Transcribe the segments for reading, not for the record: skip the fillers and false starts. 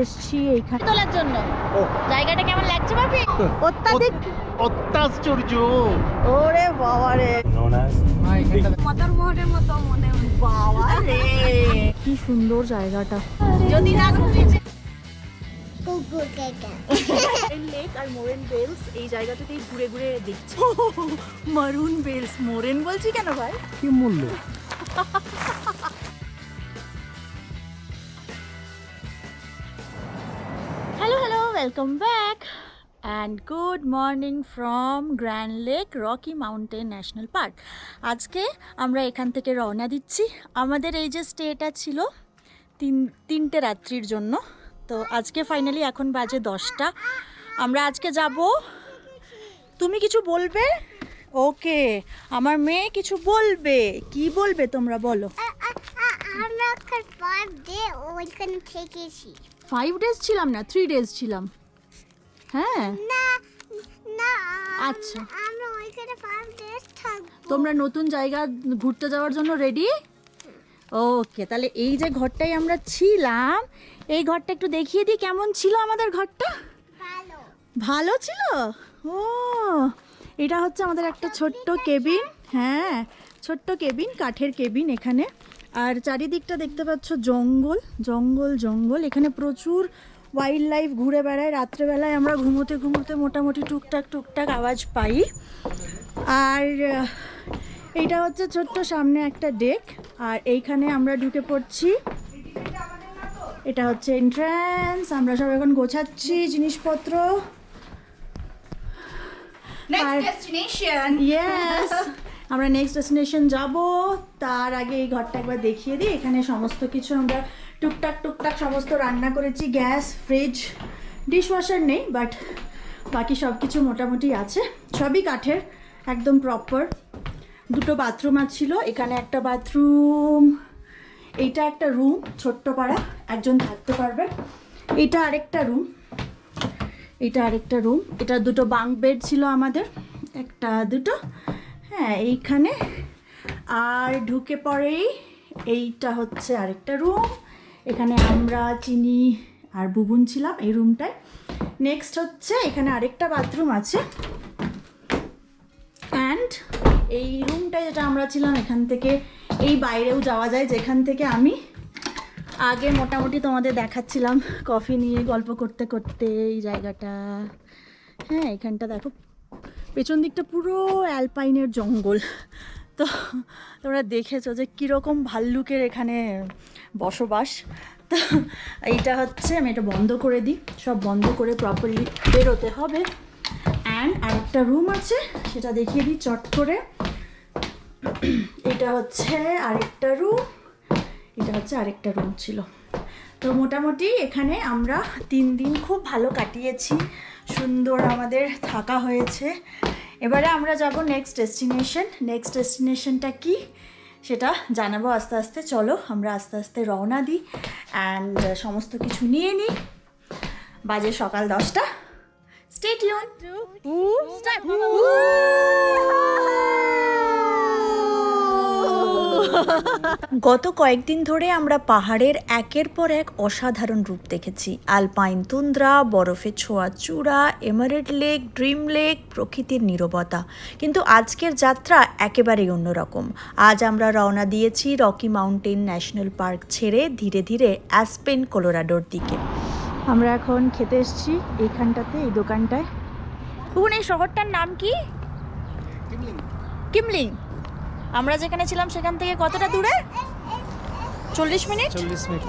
এসছি এইখানে তোলার জন্য। জায়গাটা কেমন লাগছে ভাবি? অত্যাধিক অত্যাশ্চর্য। ওরে বাবা রে, মাতার মোহরের মতো মনে হয়। বাবা রে কি সুন্দর জায়গাটা। যদি না লেক আর মোরেন বেলস এই জায়গাটাতেই ঘুরে ঘুরে দেখছি। মারুন বেলস, মোরেন বলছি কেন ভাই? কি মূল্য? Hello, welcome back and good morning from grand lake Rocky mountain national park. আজকে আমরা এখান থেকে রওনা দিচ্ছি। আমাদের এই যে স্টেটা ছিল তিনটে রাত্রির জন্য, তো আজকে ফাইনালি এখন বাজে 10টা। আমরা আজকে যাব। তুমি কিছু বলবে? ওকে, আমার মেয়ে কিছু বলবে। কি বলবে তোমরা বলো? 5 days ছিলাম না, 3 days ছিলাম। হ্যাঁ আচ্ছা, তোমরা নতুন জায়গা ঘুরতে যাওয়ার জন্য রেডি? ওকে, তাহলে এই যে ঘরটাই আমরা ছিলাম, এই ঘরটা একটু দেখিয়ে দিই কেমন ছিল আমাদের ঘরটা। ভালো ছিল। ও, এটা হচ্ছে আমাদের একটা ছোট্ট কেবিন। হ্যাঁ, ছোট্ট কেবিন, কাঠের কেবিন এখানে। আর চারিদিকটা দেখতে পাচ্ছ জঙ্গল জঙ্গল জঙ্গল। এখানে প্রচুর ওয়াইল্ড লাইফ ঘুরে বেড়ায়। রাত্রেবেলায় আমরা ঘুমোতে ঘুমোতে মোটামুটি টুকটাক আওয়াজ পাই। আর এইটা হচ্ছে ছোট্ট সামনে একটা ডেক, আর এইখানে আমরা ঢুকে পড়ছি। এটা হচ্ছে এন্ট্রান্স। আমরা সব এখন গোছাচ্ছি জিনিসপত্র। ইয়েস, আমরা নেক্সট ডেস্টিনেশন যাব। তার আগে এই ঘরটা একবার দেখিয়ে দিই। এখানে সমস্ত কিছু আমরা টুকটাক সমস্ত রান্না করেছি। গ্যাস, ফ্রিজ, ডিশওয়াশার নেই, বাট বাকি সব কিছু মোটামুটি আছে। সবই কাঠের, একদম প্রপার। দুটো বাথরুম ছিল। এখানে একটা বাথরুম, এইটা একটা রুম, ছোট্ট পাড়া, একজন থাকতে পারবে। এইটা আরেকটা রুম, এইটা আরেকটা রুম। এটা দুটো বাঙ্ক বেড ছিল আমাদের, একটা দুটো। হ্যাঁ, এইখানে। আর ঢুকে পরেই এইটা হচ্ছে আরেকটা রুম। এখানে আমরা, চিনি আর বুবুন ছিলাম এই রুমটায়। নেক্সট হচ্ছে এখানে আরেকটা বাথরুম আছে। অ্যান্ড এই রুমটায় যেটা আমরা ছিলাম, এখান থেকে এই বাইরেও যাওয়া যায়, যেখান থেকে আমি আগে মোটামুটি তোমাদের দেখাচ্ছিলাম কফি নিয়ে গল্প করতে করতে। এই জায়গাটা, হ্যাঁ, এখানটা দেখো, পেছন দিকটা পুরো অ্যালপাইনের জঙ্গল। তো তোমরা দেখেছো যে কীরকম ভাল্লুকের এখানে বসবাস। তো এইটা হচ্ছে, আমি এটা বন্ধ করে দিই, সব বন্ধ করে প্রপারলি বেরোতে হবে। অ্যান্ড আরেকটা রুম আছে, সেটা দেখিয়ে দিই চট করে। এটা হচ্ছে আরেকটা রুম, এটা হচ্ছে আরেকটা রুম ছিল। তো মোটামুটি এখানে আমরা 3 দিন খুব ভালো কাটিয়েছি, সুন্দর আমাদের থাকা হয়েছে। এবারে আমরা যাব নেক্সট ডেস্টিনেশন। নেক্সট ডেস্টিনেশনটা কি সেটা জানাবো আস্তে আস্তে। চলো আমরা আস্তে আস্তে রওনা দিই অ্যান্ড সমস্ত কিছু নিয়ে নিই। বাজে সকাল 10টা। Stay tune. গত কয়েকদিন ধরে আমরা পাহাড়ের একের পর এক অসাধারণ রূপ দেখেছি। আলপাইন তুন্দ্রা, বরফে ছোঁয়া চূড়া, এমারেল্ড লেক, ড্রিম লেক, প্রকৃতির নীরবতা। কিন্তু আজকের যাত্রা একেবারেই অন্যরকম। আজ আমরা রওনা দিয়েছি রকি মাউন্টেন ন্যাশনাল পার্ক ছেড়ে ধীরে ধীরে অ্যাসপেন, কলোরাডোর দিকে। আমরা এখন খেতে এসেছি এইখানটাতে, এই দোকানটায়। পুন, এই শহরটার নাম কি? কিমলিং। আমরা যেখানে ছিলাম সেখান থেকে কতটা দূরে? 40 মিনিট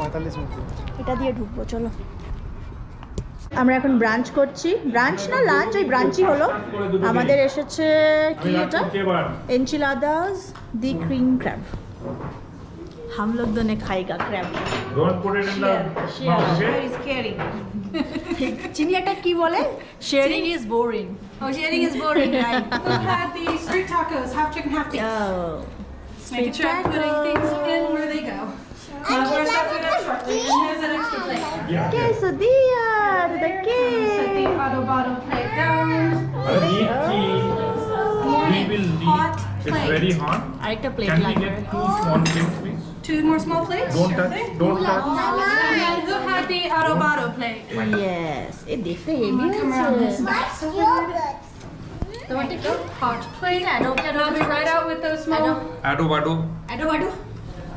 45 মিনিট। এটা দিয়ে ঢুকবো, চলো। আমরা এখন ব্রাঞ্চ করছি। ব্রাঞ্চ না লাঞ্চ, ওই ব্রাঞ্চই হলো। আমাদের এসেছে কি এটা, এনচিলাদাস দি ক্রিম ক্র্যাব। हम लोग दोनों खाएगा crab. Don't put it in the mouth. Very scary. চিনি একটা কি বলে? Sharing is boring. Oh, sharing is boring, right? Who had the street tacos, half chicken, half beef? Oh, Making sure I'm putting things in where they go. Where's that food extra? And here's an extra plate. Yeah. quesadilla, the Set the cake. bottle plate down. We will need. Hot It's plate. very hot. আরেকটা plate Can we লাগবে। get 2 small plates, please? 2 more small plates? Don't Sure touch. thing. Don't touch. Yeah, the adobado plate. Yes এ দেখতে I'm heavy gonna come around this হয়েছে next over there. So I take a hot plate. And I'll be right out with those small. Adobado. অ্যাডোবাডো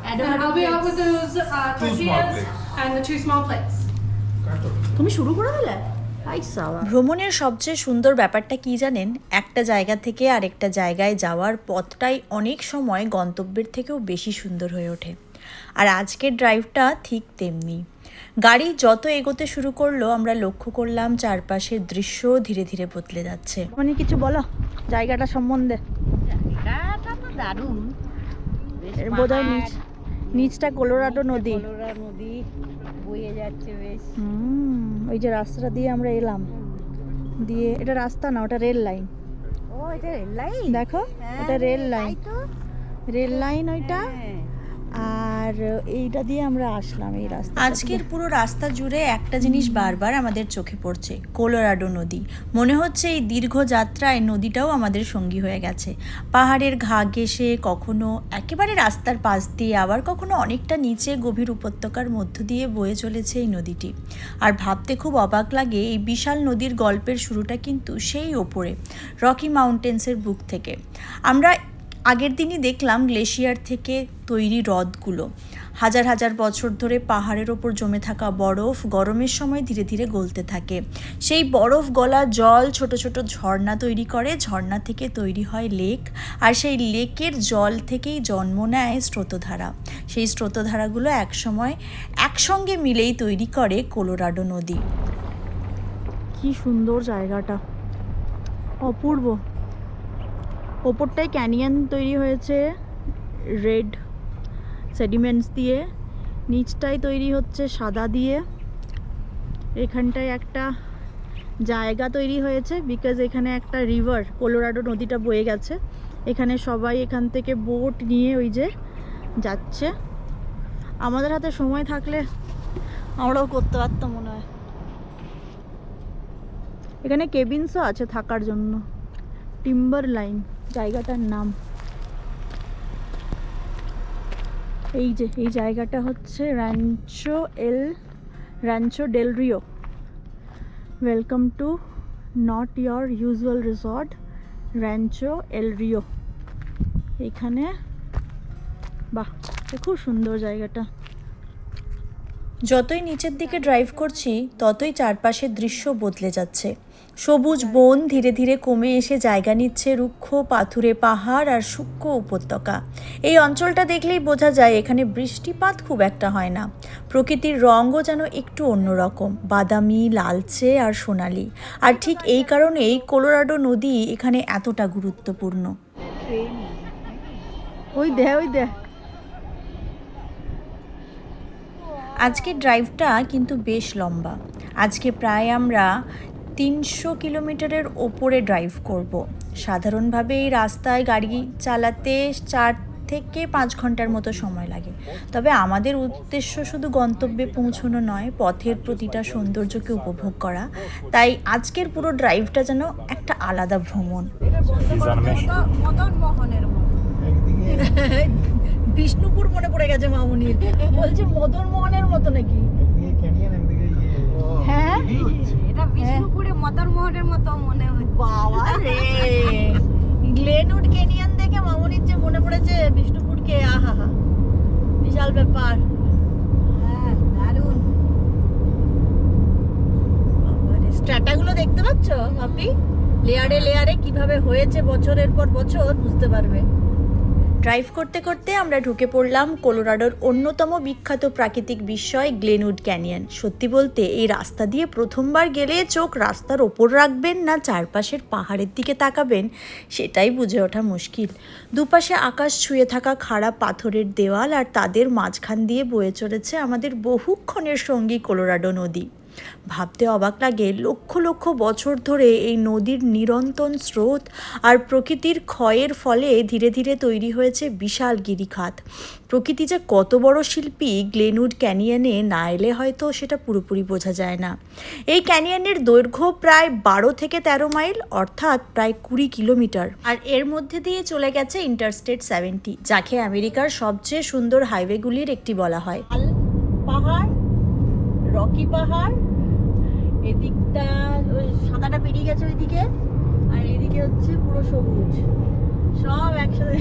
And I'll be out with those tortillas plates. and the 2 small plates. তুমি শুরু করে দিলে I সাওয়া ভ্রমণের সবচেয়ে সুন্দর ব্যাপারটা কি জানেন, একটা জায়গা থেকে আরেকটা জায়গায় যাওয়ার পথটাই অনেক সময় গন্তব্যের থেকেও বেশি সুন্দর হয়ে ওঠে। আর আজকের ড্রাইভটা ঠিক তেমনি। গাড়ি যত এগোতে শুরু করলো আমরা লক্ষ্য করলাম চারপাশের দৃশ্য ধীরে ধীরে বদলে যাচ্ছে। মানে কিছু বলো জায়গাটা সম্বন্ধে। জায়গাটা তো দারুণ, বেশ এর বোধহয় পাহাড়, নিচটা কলোরাডো নদী। কলোরা নদী বয়ে যাচ্ছে বেশ। ওই যে রাস্তাটা দিয়ে আমরা এলাম, দিয়ে এটা রাস্তা না, ওটা রেল লাইন। ও এটা রেল লাইন, দেখো ওটা রেল লাইন, তাই তো। রেল লাইন ওইটা। হ্যাঁ। আর এইটা দিয়ে আমরা আসলাম এই রাস্তা। আজকের পুরো রাস্তা জুড়ে একটা জিনিস বারবার আমাদের চোখে পড়ছে, কলোরাডো নদী। মনে হচ্ছে এই দীর্ঘ যাত্রায় নদীটাও আমাদের সঙ্গী হয়ে গেছে। পাহাড়ের ঘা ঘেঁষে কখনো একেবারে রাস্তার পাশ দিয়ে, আবার কখনো অনেকটা নিচে গভীর উপত্যকার মধ্য দিয়ে বয়ে চলেছে এই নদীটি। আর ভাবতে খুব অবাক লাগে, এই বিশাল নদীর গল্পের শুরুটা কিন্তু সেই ওপরে রকি মাউন্টেন্সের বুক থেকে। আমরা আগের দিনই দেখলাম গ্লেশিয়ার থেকে তৈরি হ্রদগুলো হাজার হাজার বছর ধরে পাহাড়ের ওপর জমে থাকা বরফ গরমের সময় ধীরে ধীরে গলতে থাকে। সেই বরফ গলা জল ছোট ছোট ঝর্ণা তৈরি করে, ঝর্ণা থেকে তৈরি হয় লেক, আর সেই লেকের জল থেকেই জন্ম নেয় স্রোতধারা। সেই স্রোতধারাগুলো একসময় একসঙ্গে মিলেই তৈরি করে কলোরাডো নদী। কি সুন্দর জায়গাটা, অপূর্ব। ওপরটায় ক্যানিয়ন তৈরি হয়েছে রেড সেডিমেন্টস দিয়ে, নিচটাই তৈরি হচ্ছে সাদা দিয়ে। এখানটায় একটা জায়গা তৈরি হয়েছে বিকজ এখানে একটা রিভার কলোরাডো নদীটা বয়ে গেছে। এখানে সবাই এখান থেকে বোট নিয়ে ওই যে যাচ্ছে। আমাদের হাতে সময় থাকলে আমরাও করতে পারতাম মনে হয়। এখানে কেবিনসও আছে থাকার জন্য, টিম্বার লাইন জায়গাটার নাম। এই যে এই জায়গাটা হচ্ছে Rancho Del Rio. Welcome to not your usual resort Rancho El Rio. এখানে বাহ, খুব সুন্দর জায়গাটা। যতই নিচের দিকে ড্রাইভ করছি ততই চারপাশের দৃশ্য বদলে যাচ্ছে। সবুজ বন ধীরে ধীরে কমে এসে জায়গা নিচ্ছে রুক্ষ পাথুরে পাহাড় আর সূক্ষ্ম উপত্যকা। এই অঞ্চলটা দেখলেই বোঝা যায় এখানে বৃষ্টিপাত খুব একটা হয় না। প্রকৃতির রঙও যেন একটু অন্যরকম, বাদামি, লালচে আর সোনালি। আর ঠিক এই কারণেই কলোরাডো নদী এখানে এতটা গুরুত্বপূর্ণ। ওই দে আজকের ড্রাইভটা কিন্তু বেশ লম্বা। আজকে প্রায় আমরা 300 কিলোমিটারের ওপরে ড্রাইভ করব। সাধারণভাবে এই রাস্তায় গাড়ি চালাতে 4 থেকে 5 ঘন্টার মতো সময় লাগে। তবে আমাদের উদ্দেশ্য শুধু গন্তব্যে পৌঁছানো নয়, পথের প্রতিটা সৌন্দর্যকে উপভোগ করা। তাই আজকের পুরো ড্রাইভটা যেন একটা আলাদা ভ্রমণ। মদন মোহনের মতো। বিষ্ণুপুর মনে পড়ে গেছে মামুনির, বলছে মদন মোহনের মতো নাকি? হ্যাঁ এটা বিষ্ণুপুরে মদন মোহনের মতো মনে হচ্ছে। বাবা রে, গ্লেনউড ক্যানিয়ন দেখে মামুনির যে মনে পড়েছে বিষ্ণুপুরকে। আহা হা, বিশাল ব্যাপার। হ্যাঁ, দারুণ। স্ট্র্যাটাগুলো দেখতে পাচ্ছ আপনি? লেয়ারে লেয়ারে কিভাবে হয়েছে বছরের পর বছর, বুঝতে পারবে। ড্রাইভ করতে করতে আমরা ঢুকে পড়লাম কলোরাডোর অন্যতম বিখ্যাত প্রাকৃতিক বিস্ময় গ্লেনউড ক্যানিয়ন। সত্যি বলতে এই রাস্তা দিয়ে প্রথমবার গেলে চোখ রাস্তার ওপর রাখবেন না চারপাশের পাহাড়ের দিকে তাকাবেন সেটাই বুঝে ওঠা মুশকিল। দুপাশে আকাশ ছুঁয়ে থাকা খাড়া পাথরের দেওয়াল, আর তাদের মাঝখান দিয়ে বয়ে চলেছে আমাদের বহুক্ষণের সঙ্গী কলোরাডো নদী। ভাবতে অবাক লাগে, লক্ষ লক্ষ বছর ধরে এই নদীর নিরন্তর স্রোত আর প্রকৃতির ক্ষয়ের ফলে ধীরে ধীরে তৈরি হয়েছে বিশাল গিরিখাত। প্রকৃতি যে কত বড় শিল্পী গ্লেনউড ক্যানিয়নে না এলে হয়তো সেটা পুরোপুরি বোঝা যায় না। এই ক্যানিয়নের দৈর্ঘ্য প্রায় 12 থেকে 13 মাইল, অর্থাৎ প্রায় 20 কিলোমিটার। আর এর মধ্যে দিয়ে চলে গেছে ইন্টারস্টেট 70, যাকে আমেরিকার সবচেয়ে সুন্দর হাইওয়েগুলির একটি বলা হয়। পাহাড়, রকি পাহাড়, এদিকটা ওই সাদাটা পেরিয়ে গেছে ওইদিকে, আর এদিকে হচ্ছে পুরো সবুজ, সব একসাথে।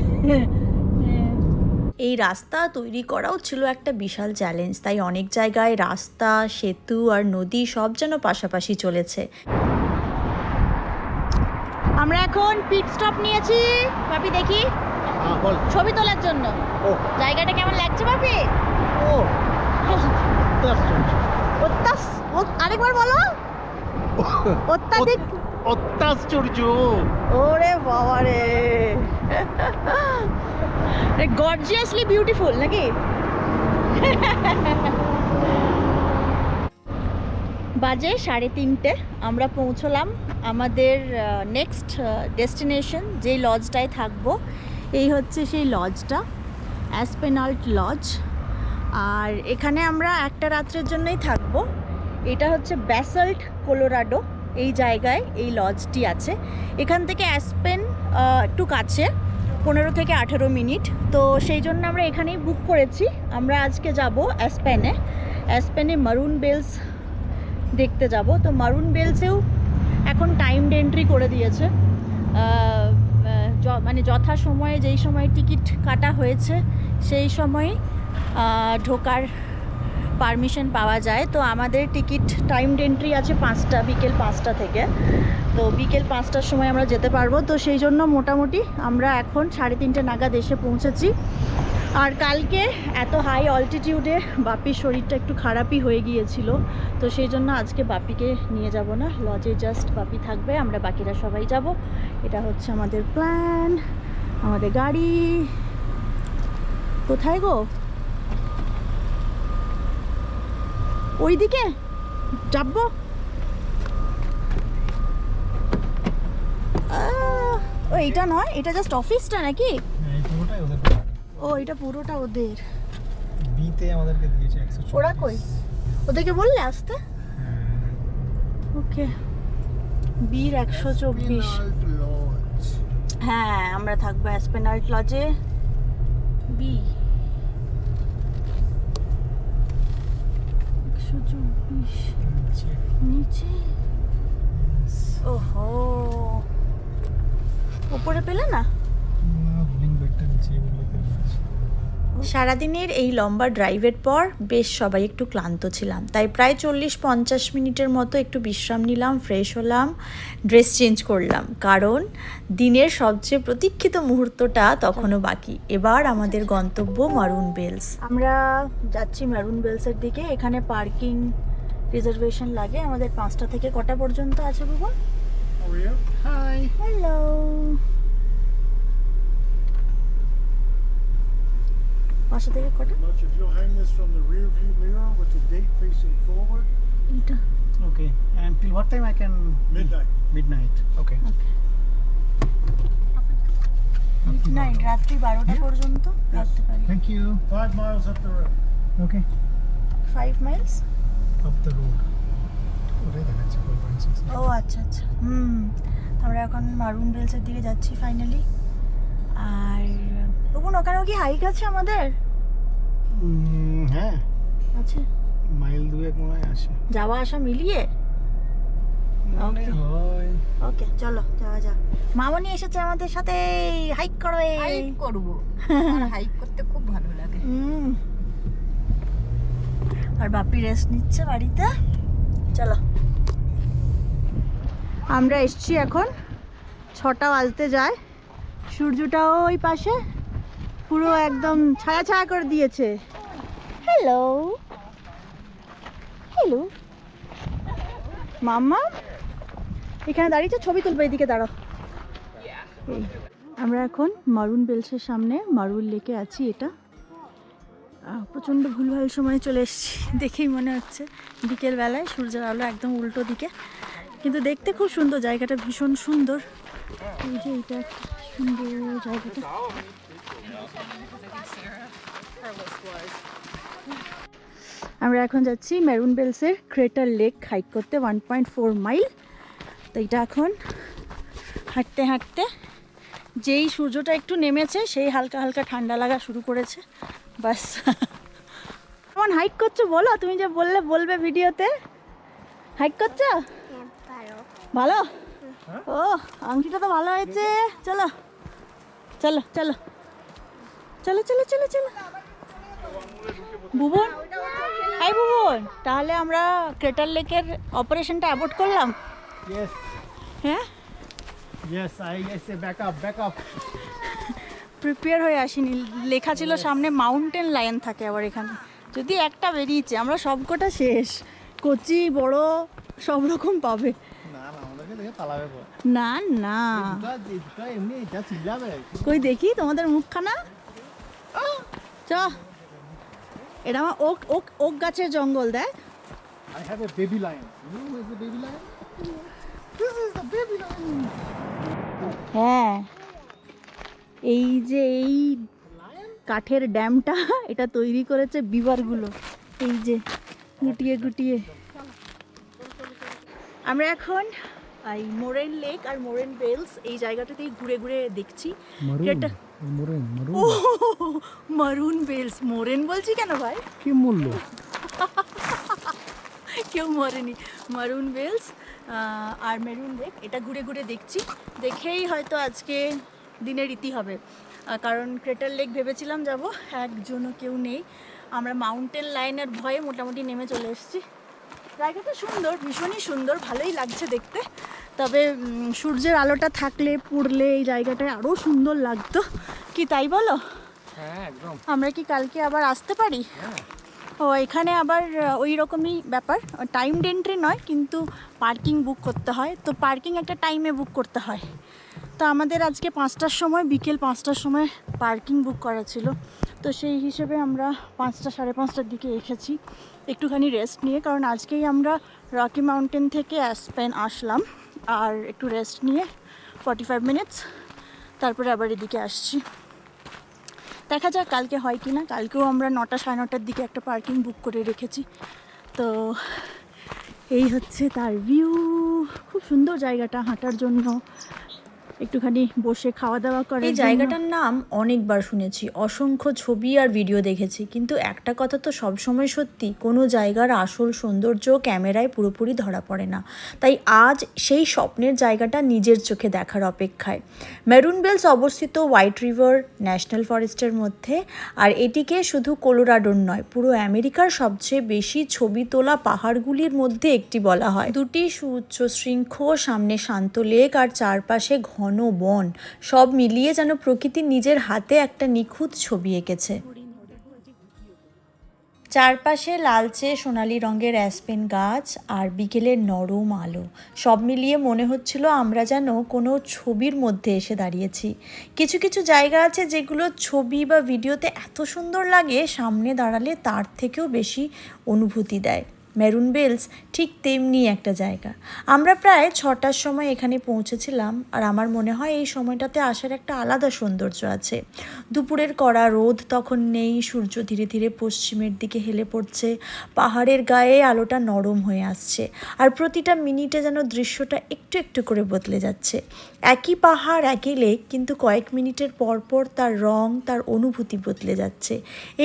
এই রাস্তা তৈরি করাও ছিল একটা বিশাল চ্যালেঞ্জ, তাই অনেক জায়গায় রাস্তা, সেতু আর নদী সব যেন পাশাপাশি চলেছে। আমরা এখন পিট স্টপ নিয়েছি বাপি, দেখি বল। ছবি তোলার জন্য। ও জায়গাটা কেমন লাগছে বাপি? ও অত্যাশ্চর্য। আরেকবার বলো। অত্যাধিক অত্যাশ্চর্য। ওরে বাবা রে, গর্জিয়াসলি বিউটিফুল নাকি? বাজে 3:30, আমরা পৌঁছলাম আমাদের নেক্সট ডেস্টিনেশন, যেই লজটায় থাকবো। এই হচ্ছে সেই লজটা, অ্যাসপেনাল্ট লজ। আর এখানে আমরা একটা রাত্রের জন্যই থাকবো। এটা হচ্ছে ব্যাসল্ট, কলোরাডো, এই জায়গায় এই লজটি আছে। এখান থেকে অ্যাসপেন একটু কাছে, 15 থেকে 18 মিনিট। তো সেই জন্য আমরা এখানেই বুক করেছি। আমরা আজকে যাব অ্যাসপেনে মারুন বেলস দেখতে যাব। তো মারুন বেলসেও এখন টাইমড এন্ট্রি করে দিয়েছে, মানে যথা সময়ে যেই সময় টিকিট কাটা হয়েছে সেই সময়ে ঢোকার পারমিশন পাওয়া যায়। তো আমাদের টিকিট টাইমড এন্ট্রি আছে 5টা, বিকেল 5টা থেকে। তো বিকেল 5টার সময় আমরা যেতে পারবো। তো সেই জন্য মোটামুটি আমরা এখন 3:30 নাগাদ এসে পৌঁছেছি। আর কালকে এত হাই অল্টিটিউডে বাপির শরীরটা একটু খারাপই হয়ে গিয়েছিল, তো সেই জন্য আজকে বাপিকে নিয়ে যাব না, লজে জাস্ট বাপি থাকবে, আমরা বাকিরা সবাই যাব। এটা হচ্ছে আমাদের প্ল্যান। আমাদের গাড়ি কোথায় গো? ওইদিকে যাবো। ও এইটা নয়, এটা জাস্ট অফিসটা নাকি? এই পুরোটাই ওদের। ও এটা পুরোটা ওদের। বিতে আমাদেরকে দিয়েছে 124। ওরা কই? ওদেরকে বললে আসতে? ওকে, বীর 124। হ্যাঁ, আমরা থাকবো অ্যাসপেনাল্ট লজে, বি 124 নিচে। ওহো, উপরে পেলে না? রোলিং বেডটা নিচে বলে দিয়েছে। সারাদিনের এই লম্বা ড্রাইভের পর বেশ সবাই একটু ক্লান্ত ছিলাম, তাই প্রায় 40-50 মিনিটের মতো একটু বিশ্রাম নিলাম, ফ্রেশ হলাম, ড্রেস চেঞ্জ করলাম, কারণ দিনের সবচেয়ে প্রতীক্ষিত মুহূর্তটা তখনও বাকি। এবার আমাদের গন্তব্য মারুন বেলস। আমরা যাচ্ছি মারুন বেলসের দিকে। এখানে পার্কিং রিজার্ভেশন লাগে। আমাদের 5টা থেকে কটা পর্যন্ত আছে বাবা? হাই। হ্যালো, পাঁচটা থেকে কটা? Much if you'll hang this from the rear view mirror with the date facing forward, এটা Okay. And till what time I can? midnight. Midnight. Okay. Midnight, রাত্রি 12টা পর্যন্ত থাকতে পারি। Thank you. 5 miles up the road. Okay. 5 Miles. Up the road. ওরে দেখাচ্ছে 4.6. ও আচ্ছা আচ্ছা, আমরা এখন মারুন বেলসের দিকে যাচ্ছি ফাইনালি। আর তখন ওখানেও কি হাইক আছে আমাদের? হ্যাঁ, আছে, মাইল 2 মনে হয় আছে। যাওয়া আসা মিলিয়ে। মনে হয়। ওকে চলো যাওয়া যাক। মামনি এসেছে আমাদের সাথে, হাইক করবে। হাইক করবো, আমার হাইক করতে খুব ভালো লাগে। আর বাপি রেস্ট নিচ্ছে বাড়িতে। চলো, আমরা এসছি এখন, 6টা বাজতে যায়। সূর্যটাও ওই পাশে পুরো একদম ছায়া ছায়া করে দিয়েছে। হ্যালো হ্যালো মাম্মা, এখানে দাঁড়িয়েছে, ছবি তুলবে, এদিকে দাঁড়াও। এই, আমরা এখন মারুন বেলসের সামনে মারুন লেকে আছি। এটা প্রচণ্ড ভুলভাল সময় চলে এসেছি, দেখেই মনে হচ্ছে বিকেলবেলায়, সূর্যের আলো একদম উল্টো দিকে, কিন্তু দেখতে খুব সুন্দর, জায়গাটা ভীষণ সুন্দর। এই যে এটা একটা সুন্দর জায়গাটা। আমরা এখন যাচ্ছি মারুন বেলসের ক্রেটার লেক হাইক করতে, 1.4 মাইল। তো এটা এখন হাঁটতে হাঁটতে যেই সূর্যটা একটু নেমেছে, সেই হালকা হালকা ঠান্ডা লাগা শুরু করেছে, বাস। ও কেমন হাইক করছো বলো, তুমি যে বলবে ভিডিওতে। হাইক করছো ভালো? ও আংটিটা তো ভালো হয়েছে। চলো চলো চলো চলো চলো চলো চলো ভুবন, হাই ভুবন, তাহলে আমরা ক্রেটার লেকের অপারেশনটা অ্যাবর্ট করলাম। Yes, হ্যাঁ, yes, I say back up. Prepare হয়ে আসিনি, লেখা ছিল সামনে মাউন্টেন লায়ন থাকে আবার এখানে, যদি একটা বেরিয়েছে আমরা সবকটা শেষ, কচি বড় সব রকম পাবে। না আমাদেরকে দেখে পালাবে পর। না না, দুটা এমনি এটা চিল্লাবে। কই দেখি তোমাদের মুখখানা। চ, এটা আমার ওক গাছের জঙ্গল, দেখ। I have a baby lion. You know who is the baby lion? This is the baby lion. হ্যাঁ, এই যে এই কাঠের ড্যামটা এটা তৈরি করেছে বিবারগুলো, এই যে গুটিয়ে গুটিয়ে। আমরা এখন এই মোরেন লেক আর মোরেন বেলস এই জায়গাটাতেই ঘুরে ঘুরে দেখছি। এটা ও মারুন বেলস, মোরেন বলছি কেন ভাই? কি মূল্য? কেউ মরেনি। মারুন বেলস আর মেরুন লেক এটা ঘুরে ঘুরে দেখছি, দেখেই হয়তো আজকে দিনের রীতি হবে। কারণ ক্রেটার লেক ভেবেছিলাম যাব, একজনও কেউ নেই। আমরা মাউন্টেন লাইনের ভয়ে মোটামুটি নেমে চলে এসেছি। জায়গাটা সুন্দর, ভীষণই সুন্দর, ভালোই লাগছে দেখতে। তবে সূর্যের আলোটা থাকলে পুড়লে এই জায়গাটায় আরও সুন্দর লাগতো, কি তাই বলো? হ্যাঁ একদম। আমরা কি কালকে আবার আসতে পারি? ও এখানে আবার ওই রকমই ব্যাপার, টাইম এন্ট্রি নয় কিন্তু পার্কিং বুক করতে হয়। তো পার্কিং একটা টাইমে বুক করতে হয়। তো আমাদের আজকে 5টার সময়, বিকেল 5টার সময় পার্কিং বুক করা ছিল। তো সেই হিসেবে আমরা 5টা সাড়ে 5টার দিকে এসেছি একটুখানি রেস্ট নিয়ে, কারণ আজকেই আমরা রকি মাউন্টেন থেকে অ্যাসপেন আসলাম, আর একটু রেস্ট নিয়ে 45 মিনিটস তারপরে আবার এদিকে আসছি। দেখা যাক কালকে হয় কি না। কালকেও আমরা 9টা সাড়ে 9টার দিকে একটা পার্কিং বুক করে রেখেছি। তো এই হচ্ছে তার ভিউ, খুব সুন্দর জায়গাটা হাঁটার জন্য, একটুখানি বসে খাওয়া দাওয়া করে। এই জায়গাটার নাম অনেকবার শুনেছি, অসংখ্য ছবি আর ভিডিও দেখেছি, কিন্তু একটা কথা তো সবসময় সত্যি, কোনো জায়গার আসল সৌন্দর্য ক্যামেরায় পুরোপুরি ধরা পড়ে না। তাই আজ সেই স্বপ্নের জায়গাটা নিজের চোখে দেখার অপেক্ষায়। মেরুন বেলস অবস্থিত হোয়াইট রিভার ন্যাশনাল ফরেস্টের মধ্যে, আর এটিকে শুধু কলোরাডোর নয়, পুরো আমেরিকার সবচেয়ে বেশি ছবি তোলা পাহাড়গুলির মধ্যে একটি বলা হয়। দুটি সুউচ্চ শৃঙ্খ, সামনে শান্ত লেক আর চারপাশে ঘন বন, সব মিলিয়ে যেন প্রকৃতি নিজের হাতে একটা নিখুঁত ছবি এঁকেছে। চারপাশে লালচে সোনালি রঙের অ্যাসপেন গাছ আর বিকেলের নরম আলো, সব মিলিয়ে মনে হচ্ছিল আমরা যেন কোনো ছবির মধ্যে এসে দাঁড়িয়েছি। কিছু কিছু জায়গা আছে যেগুলো ছবি বা ভিডিওতে এত সুন্দর লাগে, সামনে দাঁড়ালে তার থেকেও বেশি অনুভূতি দেয়। মেরুন বেলস ঠিক তেমনি একটা জায়গা। আমরা প্রায় 6টার সময় এখানে পৌঁছেছিলাম, আর আমার মনে হয় এই সময়টাতে আসার একটা আলাদা সৌন্দর্য আছে। দুপুরের কড়া রোদ তখন নেই, সূর্য ধীরে ধীরে পশ্চিমের দিকে হেলে পড়ছে, পাহাড়ের গায়ে আলোটা নরম হয়ে আসছে, আর প্রতিটা মিনিটে যেন দৃশ্যটা একটু একটু করে বদলে যাচ্ছে। একই পাহাড়, একই লেক, কিন্তু কয়েক মিনিটের পর পর তার রং, তার অনুভূতি বদলে যাচ্ছে।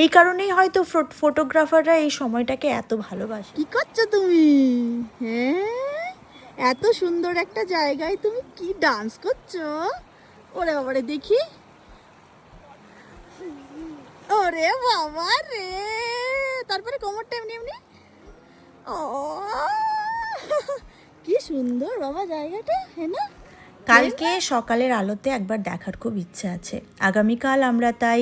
এই কারণেই হয়তো ফটোগ্রাফাররা এই সময়টাকে এত ভালোবাসে। কি করছো তুমি? হ্যাঁ, এত সুন্দর একটা জায়গায় তুমি কি ডান্স করছো? ওরে বাবারে দেখি, ওরে বাবা রে, তারপরে কোমরটা এমনি এমনি, ও কি সুন্দর বাবা জায়গাটা, হ্যাঁ না? কালকে সকালের আলোতে একবার দেখার খুব ইচ্ছে আছে। আগামীকাল আমরা তাই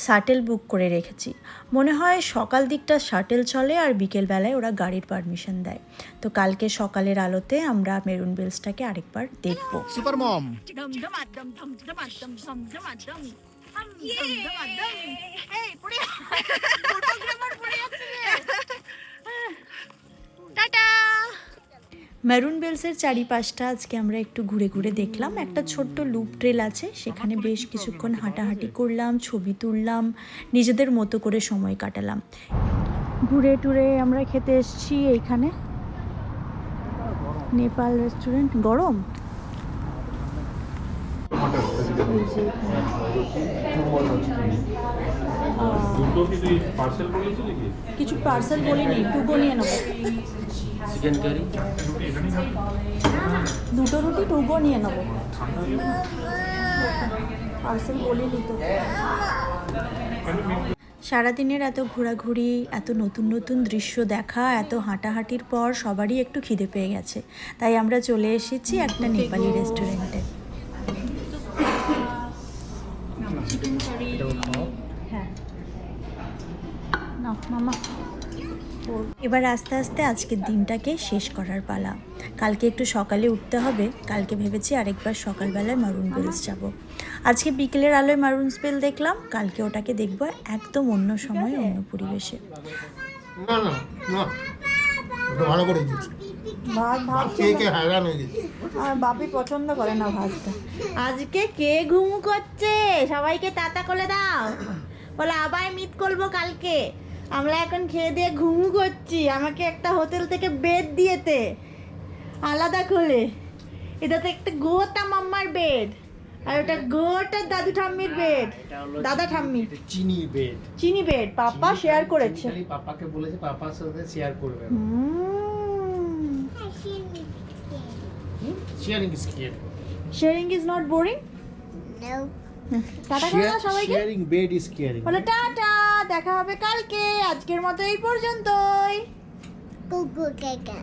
শাটেল বুক করে রেখেছি। মনে হয় সকাল দিকটা শাটেল চলে আর বিকেলবেলায় ওরা গাড়ির পারমিশন দেয়। তো কালকে সকালের আলোতে আমরা মেরুন বেলসটাকে আরেকবার দেখব। সুপার মম। মেরুন বেলসের চারিপাশটা আজকে আমরা একটু ঘুরে ঘুরে দেখলাম। একটা ছোট্ট লুপ ট্রেল আছে, সেখানে বেশ কিছুক্ষণ হাঁটাহাঁটি করলাম, ছবি তুললাম, নিজেদের মতো করে সময় কাটালাম। ঘুরে টুরে আমরা খেতে এসেছি এইখানে, নেপাল রেস্টুরেন্ট। গরম দুটো কি তুই পার্সেল করেছিলি কি? কিছু পার্সেল বলিনি, টুকো নিয়ে নেবো। চিকেন কারি রুটি এখানেই খাবি? দুটো রুটি টুকো নিয়ে নেবো, পার্সেল বলিনি তো। সারাদিনের এত ঘোরাঘুরি, এত নতুন নতুন দৃশ্য দেখা, এত হাঁটাহাঁটির পর সবারই একটু খিদে পেয়ে গেছে, তাই আমরা চলে এসেছি একটা নেপালি রেস্টুরেন্টে। হ্যাঁ না মামা, এবার আস্তে আস্তে আজকের দিনটাকে শেষ করার পালা। কালকে একটু সকালে উঠতে হবে, কালকে ভেবেছি আরেকবার সকালবেলায় মারুন বেলস যাব। আজকে বিকেলের আলোয় মারুন বেল দেখলাম, কালকে ওটাকে দেখব একদম অন্য সময়, অন্য পরিবেশে। না না না, ওটা ভালো করে দিয়েছি। ভাত ভাত কে কে হায়রান হয়ে গেছে। আর বাপি পছন্দ করে না ভাতটা। আজকে কে ঘুমু করছে, সবাইকে তাতা করে দাও, বলে আবার মিট করবো কালকে। আমরা এখন খেয়ে দিয়ে ঘুমু করছি, আমাকে একটা হোটেল থেকে বেড দিয়েতে আলাদা করে। এটাতে একটা গোটা মাম্মার বেড, আর ওটা গোটা দাদু ঠাম্মির বেড, দাদা ঠাম্মি চিনি বেড, চিনি বেড পাপা শেয়ার করেছে। পাপাকে বলেছে পাপার সাথে শেয়ার করবে। Sharing is caring. Sharing is not boring. Tata করে দাও সবাইকে। Sharing bed is caring. বলে টাটা, দেখা হবে কালকে, আজকের মতো এই পর্যন্তই। কুকুর কাকা